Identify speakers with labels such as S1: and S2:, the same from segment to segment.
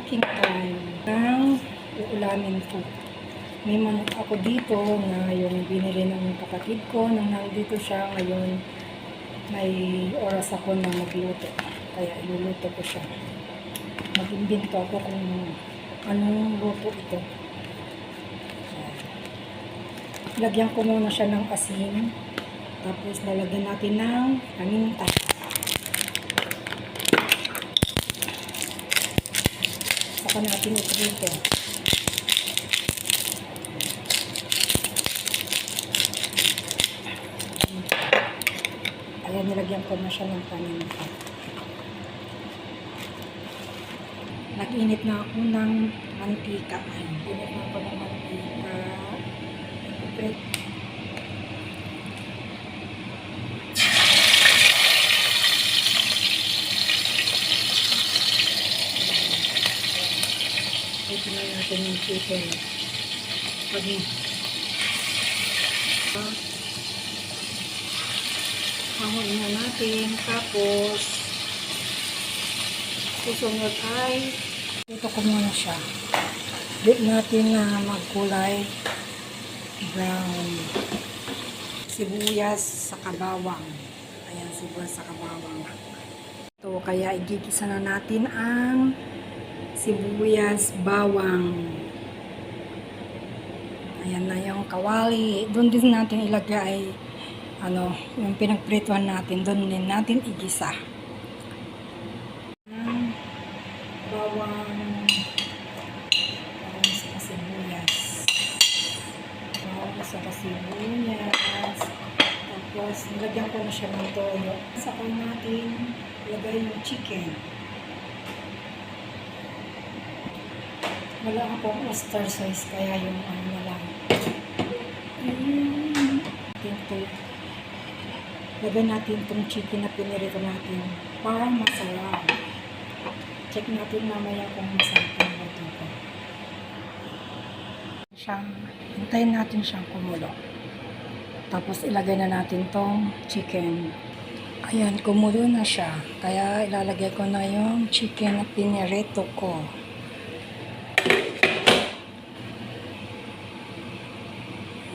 S1: cooking time ng uulamin ko. May manok ako dito na yung binili ng kapatid ko nang nandito siya. Ngayon may oras ako na magluto, kaya iluluto ko siya. Mag-imbento ako kung anong luto ito. Lagyan ko muna siya ng asin, tapos lalagyan natin ng paminta. Saka natin ito dito. Ayan, nilagyan ko na siya ng paminta. Nag-init na ako ng mantika. Init na ako ng mantika. Ito na natin yung chicken. Hanguin na natin. Tapos, susunod ay ito ko muna siya. Dip natin na magkulay brown. Sibuyas sa kabawang. Ayan, sibuyas sa kabawang. Ito, kaya igigisa na natin ang sibuyas, bawang. Ayan na yung kawali. Doon din natin ilagay yung pinagprituan natin. Doon din natin igisa. Bawang sa sibuyas. Bawang sa sibuyas. Tapos, nilagyan ko na siya ng toyo. Saka natin ilagay yung chicken. Wala akong oyster sauce, kaya yung na lang. Lagyan natin itong chicken na pinirito natin para masarap. Check natin mamaya kung masarap ang luto ko. Hintayin natin siyang kumulo. Tapos ilagay na natin itong chicken. Ayan, kumulo na siya. Kaya ilalagay ko na yung chicken na pinirito ko.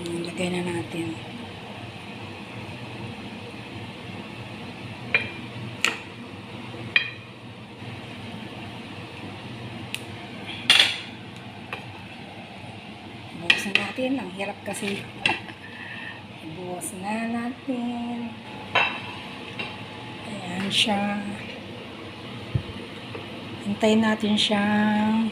S1: Ilagay na natin. Bukas na natin. Ang hirap kasi. Bukas na natin. Ayan siya. Hintayin natin siyang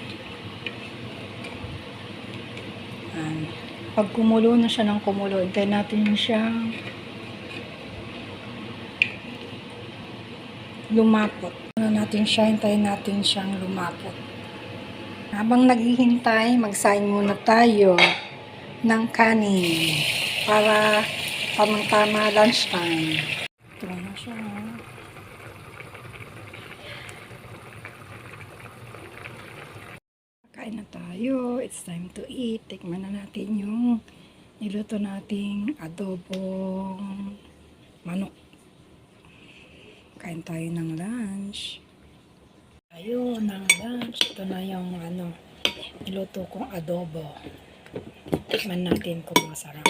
S1: pag kumulo na siya ng kumulo, hintayin natin siyang lumapot. Hintayin natin siyang lumapot. Habang naghihintay, magsaing muna tayo ng kanin para tamang-tama lunchtime. Ito na siya. Kain na tayo. It's time to eat. Tikman na natin yung niluto nating adobong manok. Kain tayo ng lunch. Tayo ng lunch. Ito na yung niluto kong adobo. Tikman natin kung masarap.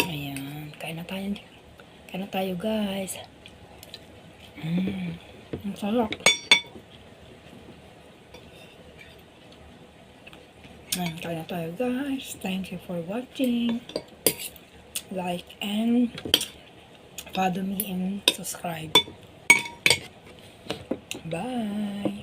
S1: Ayan. Kain na tayo. Kain na tayo, guys. Ang sarap. Kain na tayo, guys. Thank you for watching. Like and follow me and subscribe. Bye.